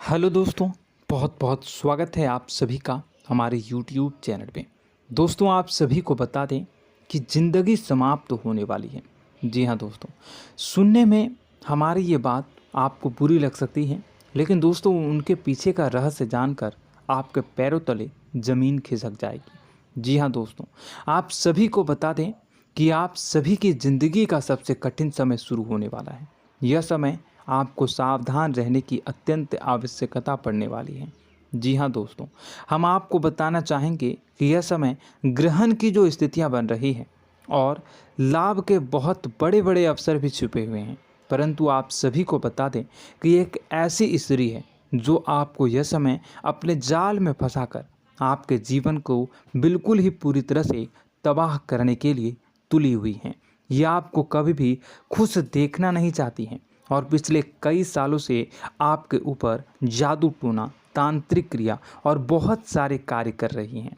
Hello दोस्तों, बहुत बहुत स्वागत है आप सभी का हमारे YouTube चैनल पे। दोस्तों, आप सभी को बता दें कि ज़िंदगी समाप्त होने वाली है। जी हाँ दोस्तों, सुनने में हमारी ये बात आपको बुरी लग सकती है, लेकिन दोस्तों उनके पीछे का रहस्य जानकर आपके पैरों तले ज़मीन खिसक जाएगी। जी हाँ दोस्तों, आप सभी को बता दें कि आप सभी की ज़िंदगी का सबसे कठिन समय शुरू होने वाला है। यह समय आपको सावधान रहने की अत्यंत आवश्यकता पड़ने वाली है। जी हाँ दोस्तों, हम आपको बताना चाहेंगे कि यह समय ग्रहण की जो स्थितियां बन रही है और लाभ के बहुत बड़े बड़े अवसर भी छुपे हुए हैं। परंतु आप सभी को बता दें कि एक ऐसी स्त्री है जो आपको यह समय अपने जाल में फंसाकर आपके जीवन को बिल्कुल ही पूरी तरह से तबाह करने के लिए तुली हुई हैं। यह आपको कभी भी खुश देखना नहीं चाहती हैं और पिछले कई सालों से आपके ऊपर जादू टोना, तांत्रिक क्रिया और बहुत सारे कार्य कर रही हैं,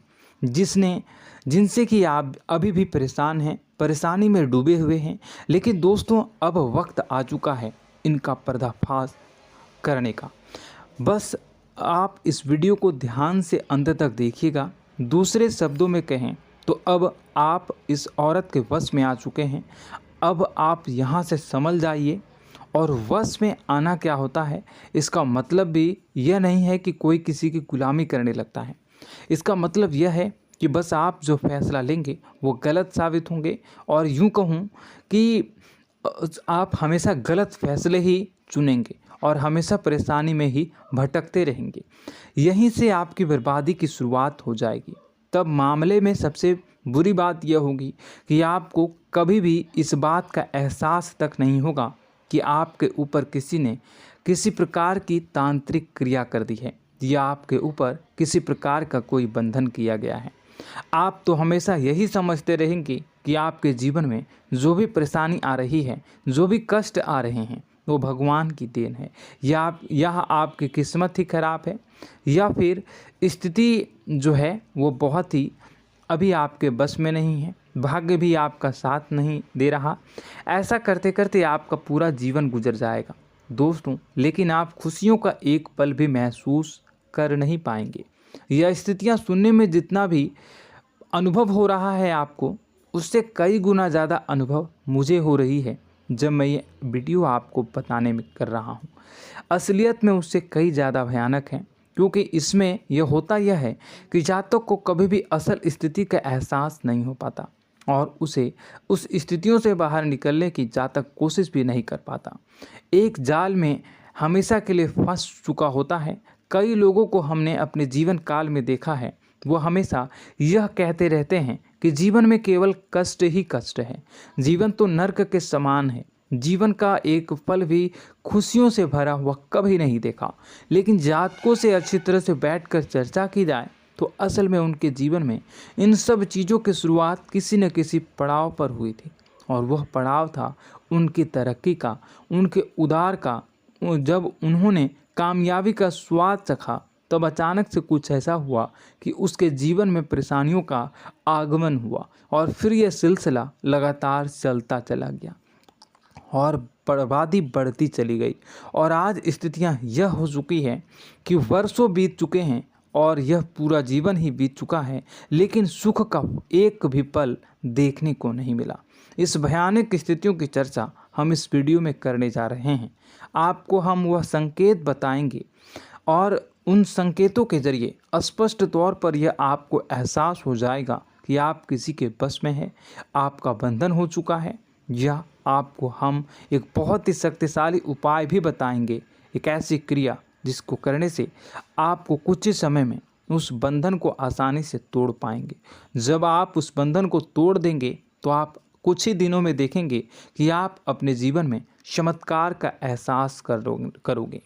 जिनसे कि आप अभी भी परेशान हैं, परेशानी में डूबे हुए हैं। लेकिन दोस्तों, अब वक्त आ चुका है इनका पर्दाफाश करने का। बस आप इस वीडियो को ध्यान से अंत तक देखिएगा। दूसरे शब्दों में कहें तो अब आप इस औरत के वश में आ चुके हैं। अब आप यहाँ से संभल जाइए। और वश में आना क्या होता है, इसका मतलब भी यह नहीं है कि कोई किसी की गुलामी करने लगता है। इसका मतलब यह है कि बस आप जो फैसला लेंगे वो गलत साबित होंगे, और यूँ कहूँ कि आप हमेशा गलत फैसले ही चुनेंगे और हमेशा परेशानी में ही भटकते रहेंगे। यहीं से आपकी बर्बादी की शुरुआत हो जाएगी। तब मामले में सबसे बुरी बात यह होगी कि आपको कभी भी इस बात का एहसास तक नहीं होगा कि आपके ऊपर किसी ने किसी प्रकार की तांत्रिक क्रिया कर दी है या आपके ऊपर किसी प्रकार का कोई बंधन किया गया है। आप तो हमेशा यही समझते रहेंगे कि आपके जीवन में जो भी परेशानी आ रही है, जो भी कष्ट आ रहे हैं, वो भगवान की देन है, या आपकी किस्मत ही खराब है, या फिर स्थिति जो है वो बहुत ही अभी आपके बस में नहीं है, भाग्य भी आपका साथ नहीं दे रहा। ऐसा करते करते आपका पूरा जीवन गुजर जाएगा दोस्तों, लेकिन आप खुशियों का एक पल भी महसूस कर नहीं पाएंगे। यह स्थितियां सुनने में जितना भी अनुभव हो रहा है आपको, उससे कई गुना ज़्यादा अनुभव मुझे हो रही है जब मैं ये वीडियो आपको बताने में कर रहा हूँ। असलियत में उससे कई ज़्यादा भयानक है, क्योंकि इसमें यह होता यह है कि जातक को कभी भी असल स्थिति का एहसास नहीं हो पाता और उसे उस स्थितियों से बाहर निकलने की जातक कोशिश भी नहीं कर पाता। एक जाल में हमेशा के लिए फंस चुका होता है। कई लोगों को हमने अपने जीवन काल में देखा है, वो हमेशा यह कहते रहते हैं कि जीवन में केवल कष्ट ही कष्ट है, जीवन तो नर्क के समान है, जीवन का एक पल भी खुशियों से भरा हुआ कभी नहीं देखा। लेकिन जातकों से अच्छी तरह से बैठकर चर्चा की जाए तो असल में उनके जीवन में इन सब चीज़ों की शुरुआत किसी न किसी पड़ाव पर हुई थी, और वह पड़ाव था उनकी तरक्की का, उनके उदार का। जब उन्होंने कामयाबी का स्वाद चखा, तब अचानक से कुछ ऐसा हुआ कि उसके जीवन में परेशानियों का आगमन हुआ, और फिर यह सिलसिला लगातार चलता चला गया और बर्बादी बढ़ती चली गई। और आज स्थितियां यह हो चुकी है कि वर्षों बीत चुके हैं और यह पूरा जीवन ही बीत चुका है, लेकिन सुख का एक भी पल देखने को नहीं मिला। इस भयानक स्थितियों की चर्चा हम इस वीडियो में करने जा रहे हैं। आपको हम वह संकेत बताएंगे और उन संकेतों के जरिए स्पष्ट तौर पर यह आपको एहसास हो जाएगा कि आप किसी के बस में हैं, आपका बंधन हो चुका है, या आपको हम एक बहुत ही शक्तिशाली उपाय भी बताएंगे, एक ऐसी क्रिया जिसको करने से आपको कुछ ही समय में उस बंधन को आसानी से तोड़ पाएंगे। जब आप उस बंधन को तोड़ देंगे तो आप कुछ ही दिनों में देखेंगे कि आप अपने जीवन में चमत्कार का एहसास करोगे।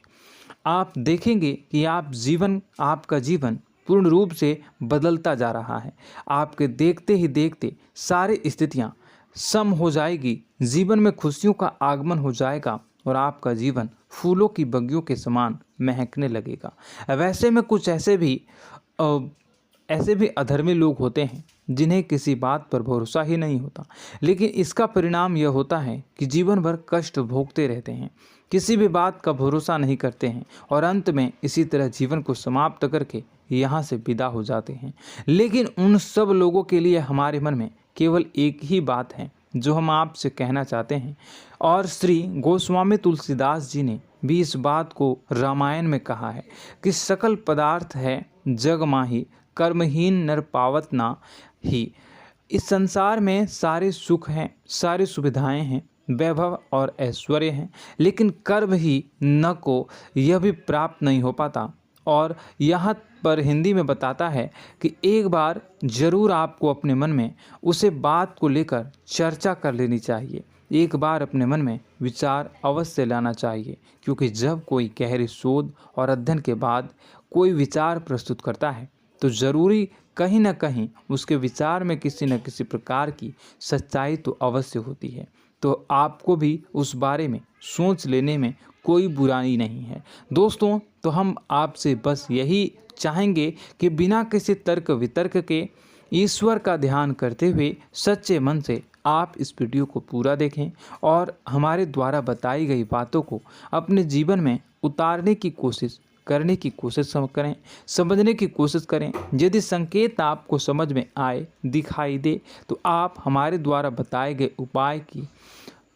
आप देखेंगे कि आपका जीवन पूर्ण रूप से बदलता जा रहा है। आपके देखते ही देखते सारी स्थितियां सम हो जाएगी, जीवन में खुशियों का आगमन हो जाएगा और आपका जीवन फूलों की बगियों के समान महकने लगेगा। वैसे में कुछ ऐसे भी अधर्मी लोग होते हैं जिन्हें किसी बात पर भरोसा ही नहीं होता, लेकिन इसका परिणाम यह होता है कि जीवन भर कष्ट भोगते रहते हैं, किसी भी बात का भरोसा नहीं करते हैं और अंत में इसी तरह जीवन को समाप्त करके यहाँ से विदा हो जाते हैं। लेकिन उन सब लोगों के लिए हमारे मन में केवल एक ही बात है जो हम आपसे कहना चाहते हैं, और श्री गोस्वामी तुलसीदास जी ने भी इस बात को रामायण में कहा है कि सकल पदार्थ है जग माही, कर्महीन नर पावत ना ही। इस संसार में सारे सुख हैं, सारी सुविधाएं हैं, वैभव और ऐश्वर्य हैं, लेकिन कर्म ही न को यह भी प्राप्त नहीं हो पाता। और यहाँ पर हिंदी में बताता है कि एक बार जरूर आपको अपने मन में उसे बात को लेकर चर्चा कर लेनी चाहिए, एक बार अपने मन में विचार अवश्य लाना चाहिए, क्योंकि जब कोई गहरी शोध और अध्ययन के बाद कोई विचार प्रस्तुत करता है तो ज़रूरी कहीं ना कहीं उसके विचार में किसी न किसी प्रकार की सच्चाई तो अवश्य होती है। तो आपको भी उस बारे में सोच लेने में कोई बुराई नहीं है। दोस्तों, तो हम आपसे बस यही चाहेंगे कि बिना किसी तर्क वितर्क के ईश्वर का ध्यान करते हुए सच्चे मन से आप इस वीडियो को पूरा देखें और हमारे द्वारा बताई गई बातों को अपने जीवन में उतारने की कोशिश करने की कोशिश करें, समझने की कोशिश करें। यदि संकेत आपको समझ में आए, दिखाई दे, तो आप हमारे द्वारा बताए गए उपाय की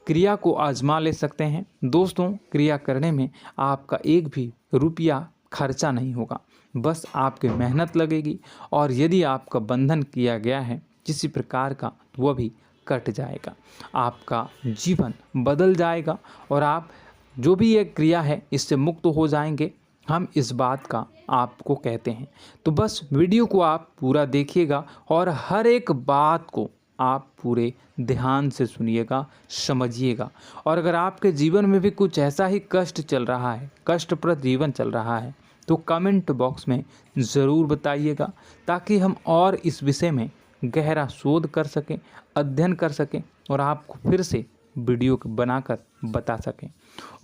क्रिया को आजमा ले सकते हैं। दोस्तों, क्रिया करने में आपका एक भी रुपया खर्चा नहीं होगा, बस आपकी मेहनत लगेगी, और यदि आपका बंधन किया गया है किसी प्रकार का तो वह भी कट जाएगा, आपका जीवन बदल जाएगा और आप जो भी ये क्रिया है इससे मुक्त हो जाएंगे। हम इस बात का आपको कहते हैं। तो बस वीडियो को आप पूरा देखिएगा और हर एक बात को आप पूरे ध्यान से सुनिएगा, समझिएगा। और अगर आपके जीवन में भी कुछ ऐसा ही कष्ट चल रहा है, कष्टप्रद जीवन चल रहा है, तो कमेंट बॉक्स में ज़रूर बताइएगा, ताकि हम और इस विषय में गहरा शोध कर सकें, अध्ययन कर सकें और आपको फिर से वीडियो बनाकर बता सकें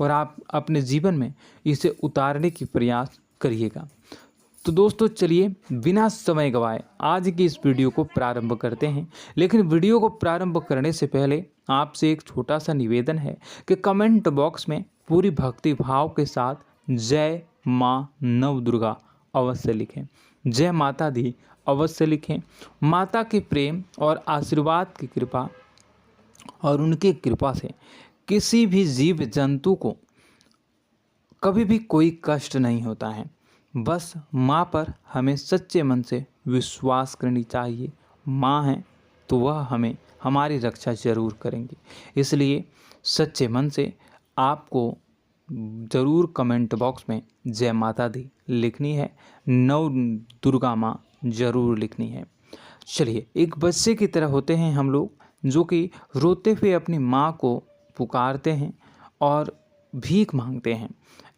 और आप अपने जीवन में इसे उतारने की प्रयास करिएगा। तो दोस्तों, चलिए बिना समय गवाए आज की इस वीडियो को प्रारंभ करते हैं। लेकिन वीडियो को प्रारंभ करने से पहले आपसे एक छोटा सा निवेदन है कि कमेंट बॉक्स में पूरी भक्ति भाव के साथ जय माँ नव दुर्गा अवश्य लिखें, जय माता दी अवश्य लिखें। माता के प्रेम और आशीर्वाद की कृपा और उनकी कृपा से किसी भी जीव जंतु को कभी भी कोई कष्ट नहीं होता है। बस माँ पर हमें सच्चे मन से विश्वास करनी चाहिए। माँ है तो वह हमें हमारी रक्षा जरूर करेंगी। इसलिए सच्चे मन से आपको ज़रूर कमेंट बॉक्स में जय माता दी लिखनी है, नव दुर्गा माँ ज़रूर लिखनी है। चलिए, एक बच्चे की तरह होते हैं हम लोग, जो कि रोते हुए अपनी माँ को पुकारते हैं और भीख मांगते हैं।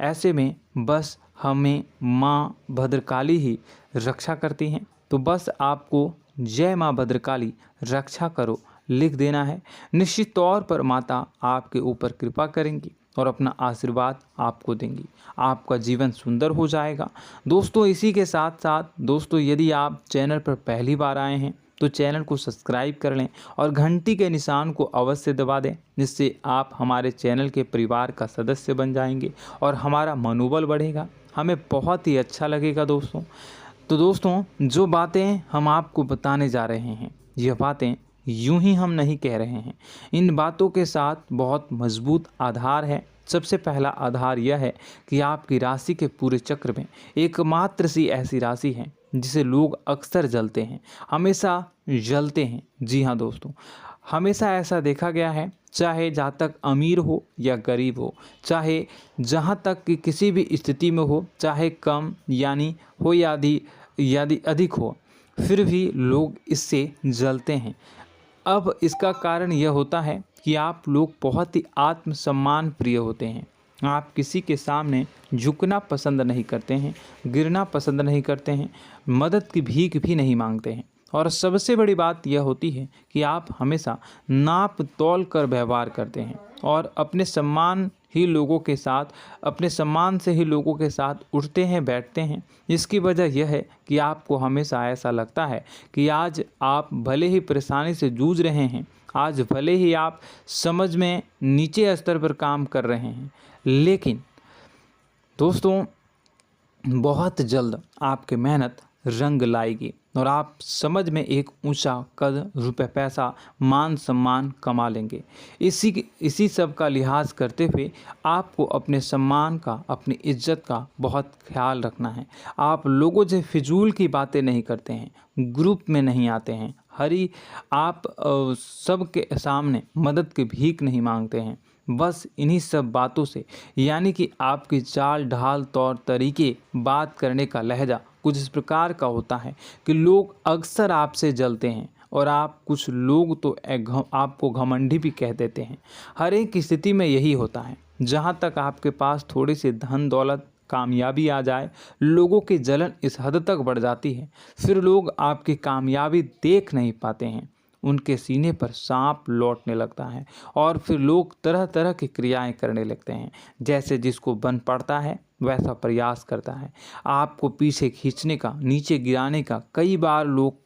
ऐसे में बस हमें माँ भद्रकाली ही रक्षा करती हैं। तो बस आपको जय माँ भद्रकाली रक्षा करो लिख देना है। निश्चित तौर पर माता आपके ऊपर कृपा करेंगी और अपना आशीर्वाद आपको देंगी, आपका जीवन सुंदर हो जाएगा। दोस्तों, इसी के साथ साथ दोस्तों, यदि आप चैनल पर पहली बार आए हैं तो चैनल को सब्सक्राइब कर लें और घंटी के निशान को अवश्य दबा दें, जिससे आप हमारे चैनल के परिवार का सदस्य बन जाएंगे और हमारा मनोबल बढ़ेगा, हमें बहुत ही अच्छा लगेगा दोस्तों। तो दोस्तों, जो बातें हम आपको बताने जा रहे हैं, यह बातें यूं ही हम नहीं कह रहे हैं। इन बातों के साथ बहुत मजबूत आधार है। सबसे पहला आधार यह है कि आपकी राशि के पूरे चक्र में एकमात्र सी ऐसी राशि है जिसे लोग अक्सर जलते हैं, हमेशा जलते हैं। जी हाँ दोस्तों, हमेशा ऐसा देखा गया है, चाहे जहाँ तक अमीर हो या गरीब हो, चाहे जहाँ तक कि किसी भी स्थिति में हो, चाहे कम यानी हो या अधिक हो, फिर भी लोग इससे जलते हैं। अब इसका कारण यह होता है कि आप लोग बहुत ही आत्मसम्मान प्रिय होते हैं। आप किसी के सामने झुकना पसंद नहीं करते हैं, गिरना पसंद नहीं करते हैं, मदद की भीख भी नहीं मांगते हैं और सबसे बड़ी बात यह होती है कि आप हमेशा नाप तौल कर व्यवहार करते हैं और अपने सम्मान से ही लोगों के साथ उठते हैं बैठते हैं। इसकी वजह यह है कि आपको हमेशा ऐसा लगता है कि आज आप भले ही परेशानी से जूझ रहे हैं, आज भले ही आप समझ में नीचे स्तर पर काम कर रहे हैं, लेकिन दोस्तों बहुत जल्द आपकी मेहनत रंग लाएगी और आप समझ में एक ऊंचा कद, रुपए, पैसा, मान सम्मान कमा लेंगे। इसी सब का लिहाज करते हुए आपको अपने सम्मान का, अपनी इज्जत का बहुत ख्याल रखना है। आप लोगों से फिजूल की बातें नहीं करते हैं, ग्रुप में नहीं आते हैं, आप सबके सामने मदद की भीख नहीं मांगते हैं। बस इन्हीं सब बातों से, यानी कि आपकी चाल ढाल, तौर तरीके, बात करने का लहजा कुछ इस प्रकार का होता है कि लोग अक्सर आपसे जलते हैं और कुछ लोग तो आपको घमंडी भी कह देते हैं। हर एक स्थिति में यही होता है। जहाँ तक आपके पास थोड़ी सी धन दौलत, कामयाबी आ जाए, लोगों की जलन इस हद तक बढ़ जाती है, फिर लोग आपकी कामयाबी देख नहीं पाते हैं, उनके सीने पर सांप लौटने लगता है और फिर लोग तरह तरह की क्रियाएं करने लगते हैं। जैसे जिसको बन पड़ता है वैसा प्रयास करता है। आपको पीछे खींचने का, नीचे गिराने का कई बार लोग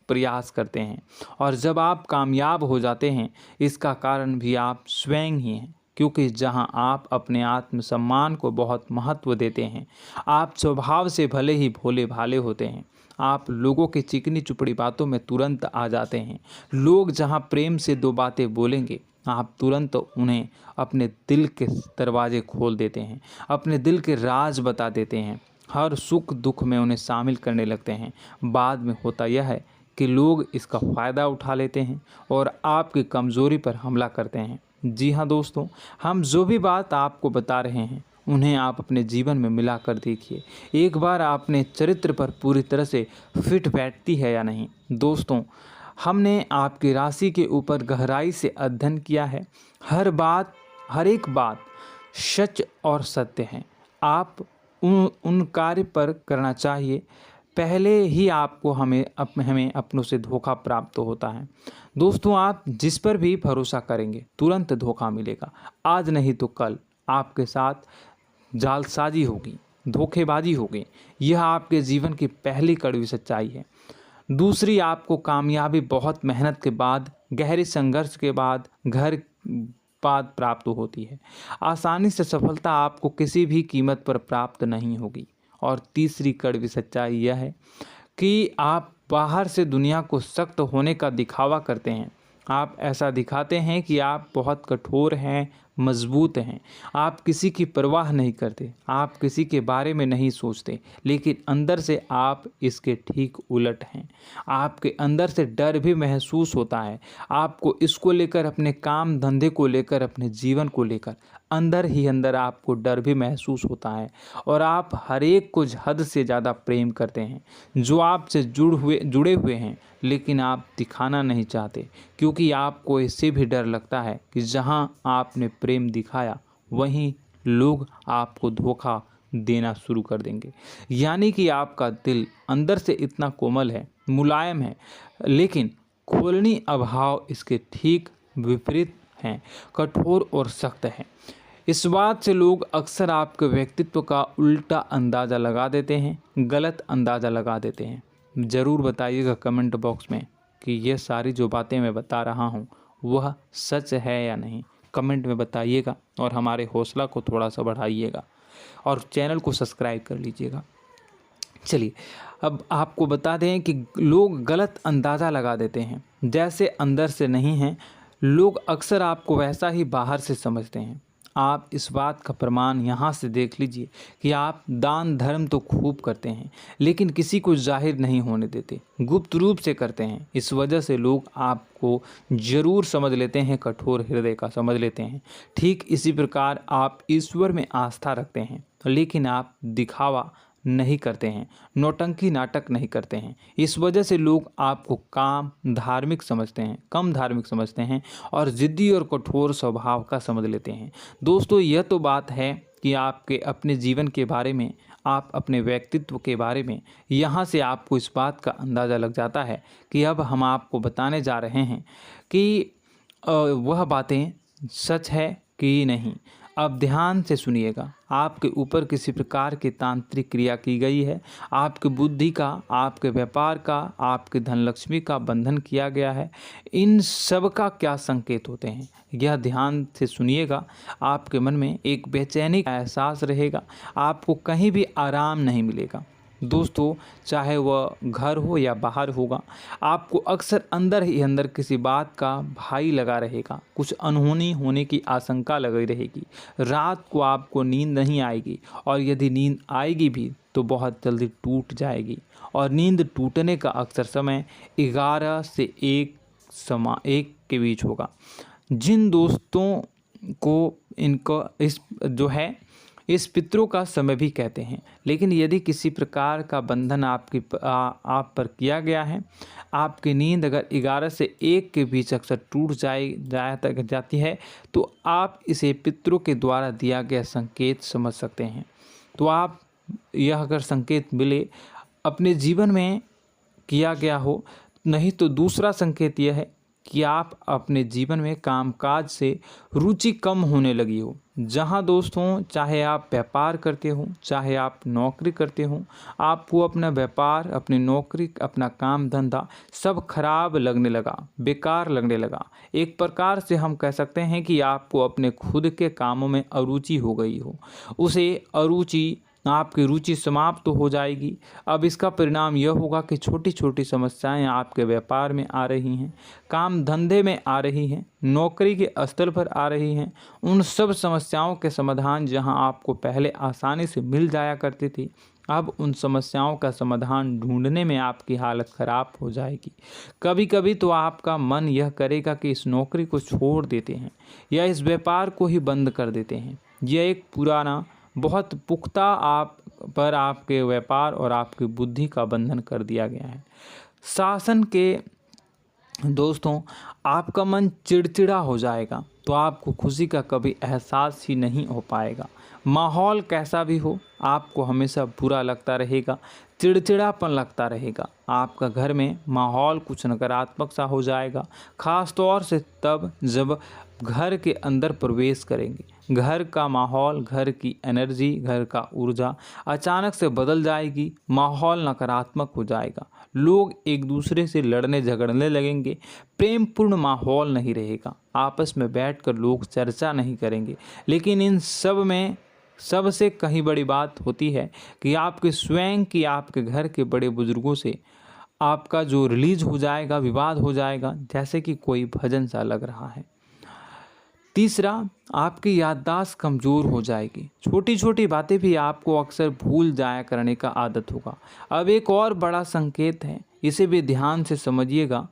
प्रयास करते हैं और जब आप कामयाब हो जाते हैं, इसका कारण भी आप स्वयं ही हैं। क्योंकि जहां आप अपने आत्मसम्मान को बहुत महत्व देते हैं, आप स्वभाव से भले ही भोले भाले होते हैं, आप लोगों की चिकनी चुपड़ी बातों में तुरंत आ जाते हैं। लोग जहां प्रेम से दो बातें बोलेंगे, आप तुरंत उन्हें अपने दिल के दरवाजे खोल देते हैं, अपने दिल के राज बता देते हैं, हर सुख दुख में उन्हें शामिल करने लगते हैं। बाद में होता यह है कि लोग इसका फ़ायदा उठा लेते हैं और आपकी कमज़ोरी पर हमला करते हैं। जी हाँ दोस्तों, हम जो भी बात आपको बता रहे हैं उन्हें आप अपने जीवन में मिला कर देखिए। एक बार आपने चरित्र पर पूरी तरह से फिट बैठती है या नहीं। दोस्तों, हमने आपकी राशि के ऊपर गहराई से अध्ययन किया है। हर एक बात सच और सत्य है। आप उन कार्य पर करना चाहिए, पहले ही आपको हमें अपनों से धोखा प्राप्त होता है। दोस्तों, आप जिस पर भी भरोसा करेंगे तुरंत धोखा मिलेगा। आज नहीं तो कल आपके साथ जालसाजी होगी, धोखेबाजी होगी। यह आपके जीवन की पहली कड़वी सच्चाई है। दूसरी, आपको कामयाबी बहुत मेहनत के बाद, गहरे संघर्ष के बाद प्राप्त होती है। आसानी से सफलता आपको किसी भी कीमत पर प्राप्त नहीं होगी। और तीसरी कड़वी सच्चाई यह है कि आप बाहर से दुनिया को सख्त होने का दिखावा करते हैं। आप ऐसा दिखाते हैं कि आप बहुत कठोर हैं, मजबूत हैं, आप किसी की परवाह नहीं करते, आप किसी के बारे में नहीं सोचते, लेकिन अंदर से आप इसके ठीक उलट हैं। आपके अंदर से डर भी महसूस होता है। आपको इसको लेकर, अपने काम धंधे को लेकर, अपने जीवन को लेकर अंदर ही अंदर आपको डर भी महसूस होता है और आप हर एक को हद से ज़्यादा प्रेम करते हैं, जो आपसे जुड़े हुए हैं, लेकिन आप दिखाना नहीं चाहते, क्योंकि आपको इससे भी डर लगता है कि जहां आपने प्रेम दिखाया वहीं लोग आपको धोखा देना शुरू कर देंगे। यानी कि आपका दिल अंदर से इतना कोमल है, मुलायम है, लेकिन खोलनी अभाव इसके ठीक विपरीत हैं, कठोर और सख्त हैं। इस बात से लोग अक्सर आपके व्यक्तित्व का उल्टा अंदाज़ा लगा देते हैं, गलत अंदाज़ा लगा देते हैं। ज़रूर बताइएगा कमेंट बॉक्स में कि ये सारी जो बातें मैं बता रहा हूँ वह सच है या नहीं। कमेंट में बताइएगा और हमारे हौसला को थोड़ा सा बढ़ाइएगा और चैनल को सब्सक्राइब कर लीजिएगा। चलिए, अब आपको बता दें कि लोग गलत अंदाज़ा लगा देते हैं। जैसे अंदर से नहीं हैं, लोग अक्सर आपको वैसा ही बाहर से समझते हैं। आप इस बात का प्रमाण यहाँ से देख लीजिए कि आप दान धर्म तो खूब करते हैं, लेकिन किसी को जाहिर नहीं होने देते, गुप्त रूप से करते हैं। इस वजह से लोग आपको ज़रूर समझ लेते हैं, कठोर हृदय का समझ लेते हैं। ठीक इसी प्रकार आप ईश्वर में आस्था रखते हैं, लेकिन आप दिखावा नहीं करते हैं, नौटंकी नाटक नहीं करते हैं। इस वजह से लोग आपको कम धार्मिक समझते हैं और ज़िद्दी और कठोर स्वभाव का समझ लेते हैं। दोस्तों, यह तो बात है कि आपके अपने जीवन के बारे में, आप अपने व्यक्तित्व के बारे में, यहाँ से आपको इस बात का अंदाज़ा लग जाता है कि अब हम आपको बताने जा रहे हैं कि वह बातें सच है कि नहीं। अब ध्यान से सुनिएगा। आपके ऊपर किसी प्रकार की तांत्रिक क्रिया की गई है, आपकी बुद्धि का, आपके व्यापार का, आपके धनलक्ष्मी का बंधन किया गया है। इन सब का क्या संकेत होते हैं, यह ध्यान से सुनिएगा। आपके मन में एक बेचैनी का एहसास रहेगा, आपको कहीं भी आराम नहीं मिलेगा। दोस्तों, चाहे वह घर हो या बाहर होगा, आपको अक्सर अंदर ही अंदर किसी बात का भय लगा रहेगा, कुछ अनहोनी होने की आशंका लगी रहेगी। रात को आपको नींद नहीं आएगी, और यदि नींद आएगी भी तो बहुत जल्दी टूट जाएगी। और नींद टूटने का अक्सर समय 11 से 1 के बीच होगा। जिन दोस्तों को इनको इस पितरों का समय भी कहते हैं। लेकिन यदि किसी प्रकार का बंधन आप पर किया गया है, आपकी नींद अगर 11 से 1 के बीच अक्सर टूट जाती है, तो आप इसे पितरों के द्वारा दिया गया संकेत समझ सकते हैं। तो आप यह अगर संकेत मिले अपने जीवन में किया गया हो, नहीं तो दूसरा संकेत यह है कि आप अपने जीवन में कामकाज से रुचि कम होने लगी हो। जहां दोस्तों, चाहे आप व्यापार करते हो, चाहे आप नौकरी करते हो, आपको अपना व्यापार, अपनी नौकरी, अपना काम धंधा सब खराब लगने लगा, बेकार लगने लगा। एक प्रकार से हम कह सकते हैं कि आपको अपने खुद के कामों में अरुचि हो गई हो। उसे अरुचि, आपकी रुचि समाप्त तो हो जाएगी। अब इसका परिणाम यह होगा कि छोटी छोटी समस्याएं आपके व्यापार में आ रही हैं, काम धंधे में आ रही हैं, नौकरी के स्तर पर आ रही हैं। उन सब समस्याओं के समाधान जहां आपको पहले आसानी से मिल जाया करती थी, अब उन समस्याओं का समाधान ढूंढने में आपकी हालत ख़राब हो जाएगी। कभी कभी तो आपका मन यह करेगा कि इस नौकरी को छोड़ देते हैं या इस व्यापार को ही बंद कर देते हैं। यह एक पुराना, बहुत पुख्ता आप पर आपके व्यापार और आपकी बुद्धि का बंधन कर दिया गया है। शासन के दोस्तों, आपका मन चिड़चिड़ा हो जाएगा, तो आपको खुशी का कभी एहसास ही नहीं हो पाएगा। माहौल कैसा भी हो, आपको हमेशा बुरा लगता रहेगा, चिड़चिड़ापन लगता रहेगा। आपका घर में माहौल कुछ नकारात्मक सा हो जाएगा, ख़ास तौर से तब जब घर के अंदर प्रवेश करेंगे। घर का माहौल, घर की एनर्जी, घर का ऊर्जा अचानक से बदल जाएगी, माहौल नकारात्मक हो जाएगा। लोग एक दूसरे से लड़ने झगड़ने लगेंगे, प्रेमपूर्ण माहौल नहीं रहेगा, आपस में बैठकर लोग चर्चा नहीं करेंगे। लेकिन इन सब में सबसे कहीं बड़ी बात होती है कि आपके स्वयं की, आपके घर के बड़े बुजुर्गों से आपका जो रिलीज हो जाएगा, विवाद हो जाएगा, जैसे कि कोई भजन सा लग रहा है। तीसरा, आपकी याददाश्त कमज़ोर हो जाएगी, छोटी छोटी बातें भी आपको अक्सर भूल जाया करने का आदत होगा। अब एक और बड़ा संकेत है, इसे भी ध्यान से समझिएगा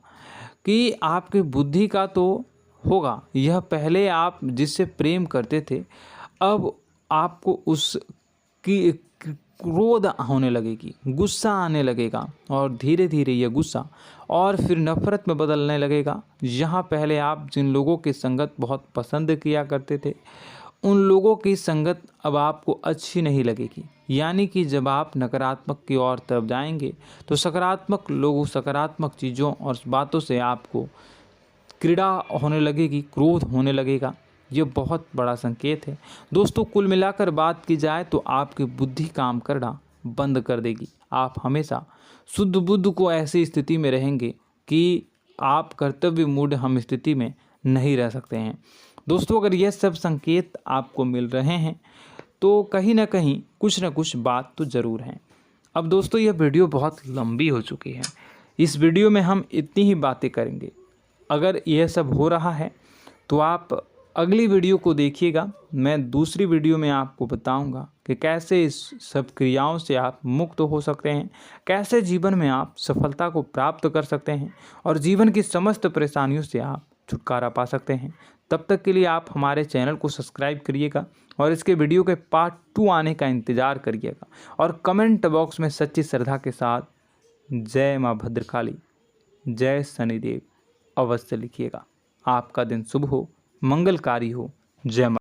कि आपकी बुद्धि का तो होगा, यह पहले आप जिससे प्रेम करते थे, अब आपको उसकी क्रोध होने लगेगी, गुस्सा आने लगेगा, और धीरे धीरे यह गुस्सा और फिर नफरत में बदलने लगेगा। यहाँ पहले आप जिन लोगों की संगत बहुत पसंद किया करते थे, उन लोगों की संगत अब आपको अच्छी नहीं लगेगी। यानी कि जब आप नकारात्मक की ओर तरफ जाएंगे, तो सकारात्मक लोगों, सकारात्मक चीज़ों और बातों से आपको क्रीड़ा होने लगेगी, क्रोध होने लगेगा। ये बहुत बड़ा संकेत है दोस्तों। कुल मिलाकर बात की जाए तो आपकी बुद्धि काम करना बंद कर देगी। आप हमेशा शुद्ध बुद्ध को ऐसी स्थिति में रहेंगे कि आप कर्तव्य मूड हम स्थिति में नहीं रह सकते हैं। दोस्तों, अगर यह सब संकेत आपको मिल रहे हैं तो कहीं ना कहीं कुछ ना कुछ बात तो ज़रूर है। अब दोस्तों, यह वीडियो बहुत लंबी हो चुकी है, इस वीडियो में हम इतनी ही बातें करेंगे। अगर यह सब हो रहा है तो आप अगली वीडियो को देखिएगा। मैं दूसरी वीडियो में आपको बताऊंगा कि कैसे इस सब क्रियाओं से आप मुक्त हो सकते हैं, कैसे जीवन में आप सफलता को प्राप्त कर सकते हैं और जीवन की समस्त परेशानियों से आप छुटकारा पा सकते हैं। तब तक के लिए आप हमारे चैनल को सब्सक्राइब करिएगा और इसके वीडियो के पार्ट 2 आने का इंतज़ार करिएगा। और कमेंट बॉक्स में सच्ची श्रद्धा के साथ जय माँ भद्रकाली, जय शनिदेव अवश्य लिखिएगा। आपका दिन शुभ हो, मंगलकारी हो। जय माँ।